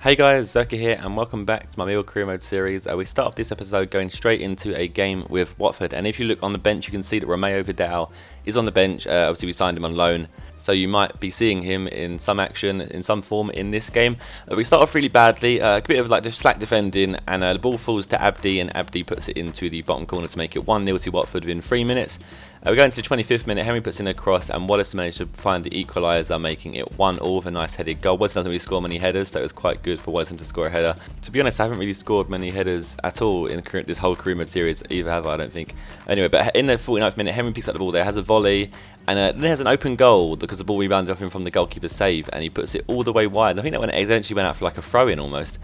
Hey guys, Zerkaa here and welcome back to my Millwall career mode series. We start off this episode going straight into a game with Watford, and if you look on the bench you can see that Romeu Vidal is on the bench. Obviously we signed him on loan, so you might be seeing him in some action, in some form in this game. We start off really badly, a bit of like slack defending, and the ball falls to Abdi, and Abdi puts it into the bottom corner to make it 1-0 to Watford within 3 minutes. We go into the 25th minute, Henry puts in a cross and Wallace managed to find the equaliser, making it 1-1 with a nice headed goal. Wallace doesn't really score many headers, so it was quite good for Wallace to score a header. To be honest, I haven't really scored many headers at all in this whole career mode series, either have I don't think. Anyway, but in the 49th minute, Henry picks up the ball there, has a volley, and then there's an open goal because the ball rebounded off him from the goalkeeper's save, and he puts it all the way wide. I think that eventually went out for like a throw-in almost.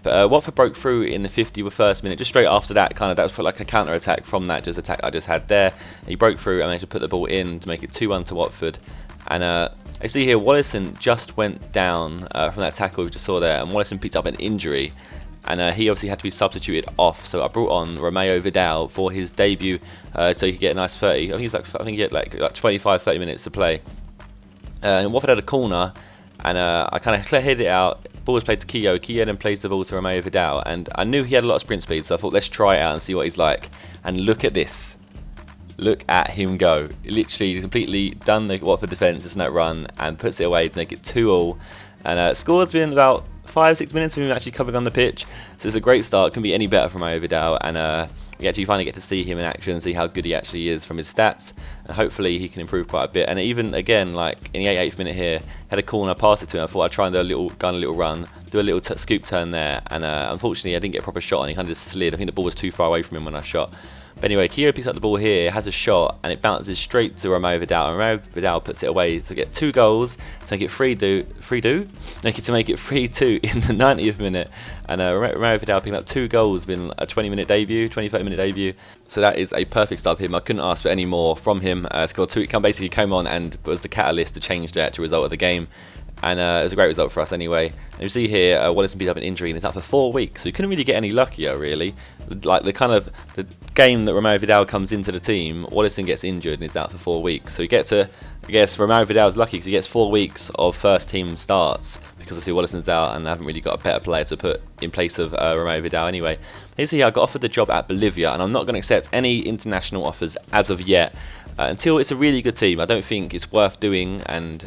But Watford broke through in the 51st minute. Just straight after that, that was like a counter attack from that attack I just had there. He broke through and managed to put the ball in to make it 2-1 to Watford. And I see here Wallison just went down from that tackle we just saw there, and Wallison picked up an injury, and he obviously had to be substituted off. So I brought on Romeu Vidal for his debut, so he could get a nice 30. I think he had like 25-30 minutes to play. And Watford had a corner, and I kind of headed it out. Ball was played to Keogh. Keogh then plays the ball to Romeu Vidal, and I knew he had a lot of sprint speed, so I thought let's try it out and see what he's like. And look at this. Look at him go. Literally completely done the Watford defence just in that run and puts it away to make it 2-2. And scores within about 5-6 minutes of him actually coming on the pitch. So it's a great start. Couldn't be any better from Romeu Vidal, and we actually finally get to see him in action, see how good he actually is from his stats, and hopefully he can improve quite a bit. And even again, like in the 88th minute here, had a corner, passed it to him. I thought I'd try and do a little run, do a little scoop turn there, and unfortunately I didn't get a proper shot on. He kind of just slid. I think the ball was too far away from him when I shot. But anyway, Keogh picks up the ball here, has a shot, and it bounces straight to Romeu Vidal, and Romeu Vidal puts it away to get 2 goals to make it 3-2 in the 90th minute. And Romeu Vidal picking up 2 goals within a 20-minute debut, 25-minute debut. So that is a perfect start for him. I couldn't ask for any more from him. Scored 2. It basically came on and was the catalyst to change the actual result of the game. And it was a great result for us anyway. And you see here, Wallison beat up an injury and is out for 4 weeks, so you couldn't really get any luckier really. Like the game that Romeu Vidal comes into the team, Wallison gets injured and is out for 4 weeks. So you get to, I guess Romeu Vidal's lucky because he gets 4 weeks of first team starts, because obviously Wallison's out and I haven't really got a better player to put in place of Romeu Vidal anyway. You see, I got offered the job at Bolivia, and I'm not going to accept any international offers as of yet until it's a really good team. I don't think it's worth doing, and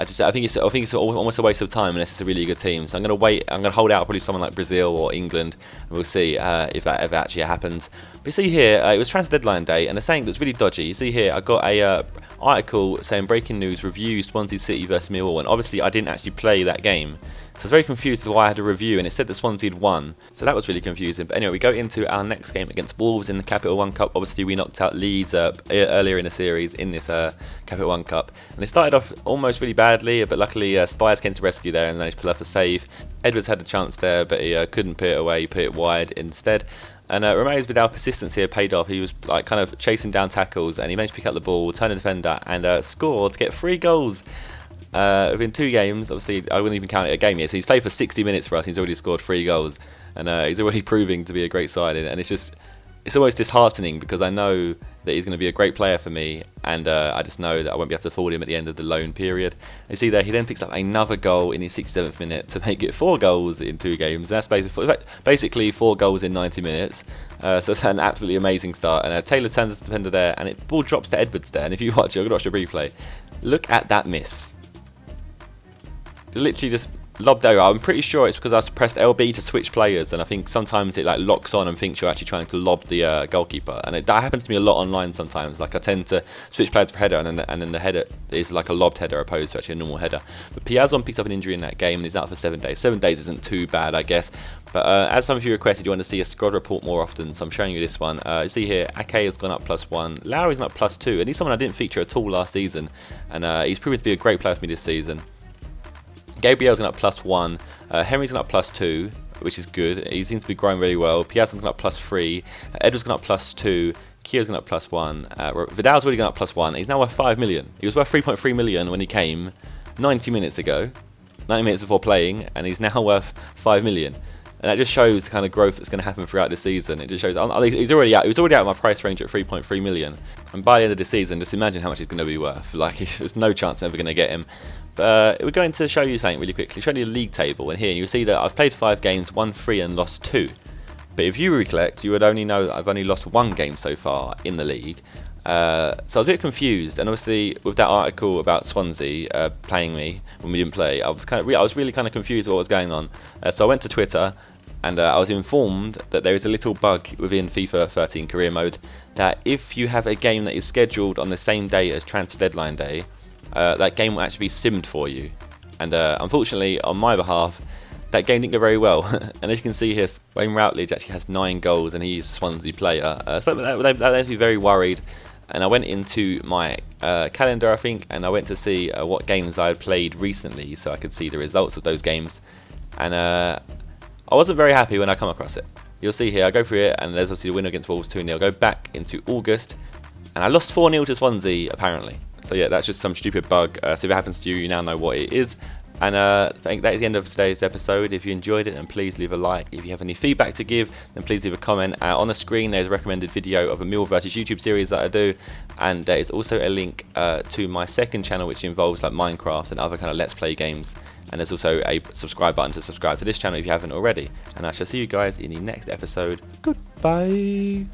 I think it's almost a waste of time unless it's a really good team. So I'm going to wait. I'm going to hold out probably someone like Brazil or England, and we'll see if that ever actually happens. But you see here, it was transfer deadline day, and they're saying that's really dodgy. You see here, I got a article saying breaking news: review Swansea City versus Millwall, and obviously I didn't actually play that game. So I was very confused as to why I had a review, and it said that Swansea had won. So that was really confusing. But anyway, we go into our next game against Wolves in the Capital One Cup. Obviously, we knocked out Leeds earlier in the series in this Capital One Cup. And it started off almost really badly, but luckily Spires came to rescue there and managed to pull off a save. Edwards had a chance there, but he couldn't put it away. He put it wide instead. And Romeu Vidal's persistence here paid off. He was like kind of chasing down tackles, and he managed to pick up the ball, turn the defender, and score to get 3 goals. Within 2 games. Obviously I wouldn't even count it a game yet, so he's played for 60 minutes for us, he's already scored 3 goals, and he's already proving to be a great side, and it's almost disheartening because I know that he's going to be a great player for me, and I just know that I won't be able to afford him at the end of the loan period. You see there, he then picks up another goal in the 67th minute to make it 4 goals in 2 games. That's basically 4 goals in 90 minutes. So it's an absolutely amazing start, and Taylor turns the defender there, and the ball drops to Edwards there, and if you watch it, I'm going to watch the replay. Look at that miss. Literally just lobbed over. I'm pretty sure it's because I pressed LB to switch players, and I think sometimes it like locks on and thinks you're actually trying to lob the goalkeeper, and that happens to me a lot online sometimes. Like I tend to switch players for header, and then the header is like a lobbed header opposed to actually a normal header. But Piazon picks up an injury in that game and is out for 7 days. 7 days isn't too bad, I guess. But as some of you requested, you want to see a squad report more often, so I'm showing you this one. You see here, Ake has gone up +1, Lowry's gone up +2, and he's someone I didn't feature at all last season, and he's proven to be a great player for me this season. Gabriel's gone up +1, Henry's gone up +2, which is good. He seems to be growing really well. Piazon's gone up +3, Edwards gone up +2, Keogh's gone up +1, Vidal's already gone up +1. He's now worth 5 million. He was worth 3.3 million when he came 90 minutes ago, 90 minutes before playing, and he's now worth 5 million. And that just shows the kind of growth that's going to happen throughout the season. It just shows he's already out. He was already out of my price range at 3.3 million, and by the end of the season, just imagine how much he's going to be worth. Like, there's no chance I'm ever going to get him. But we're going to show you something really quickly. Show you the league table, and here you'll see that I've played 5 games, won 3 and lost 2. But if you recollect, you would only know that I've only lost 1 game so far in the league. So I was a bit confused, and obviously with that article about Swansea playing me when we didn't play, I was really kind of confused with what was going on. So I went to Twitter, and I was informed that there is a little bug within FIFA 13 career mode that if you have a game that is scheduled on the same day as transfer deadline day, that game will actually be simmed for you. And unfortunately, on my behalf, that game didn't go very well. And as you can see here, Wayne Routledge actually has 9 goals, and he's a Swansea player. So that made me very worried. And I went into my calendar, I think, and I went to see what games I had played recently, so I could see the results of those games. And I wasn't very happy when I come across it. You'll see here, I go through it, and there's obviously the win against Wolves 2-0. Go back into August, and I lost 4-0 to Swansea, apparently. So yeah, that's just some stupid bug. So if it happens to you, you now know what it is. And I think that is the end of today's episode. If you enjoyed it, then please leave a like. If you have any feedback to give, then please leave a comment. On the screen, there's a recommended video of a Millwall versus YouTube series that I do, and there is also a link to my second channel, which involves like Minecraft and other kind of Let's Play games. And there's also a subscribe button to subscribe to this channel if you haven't already. And I shall see you guys in the next episode. Goodbye.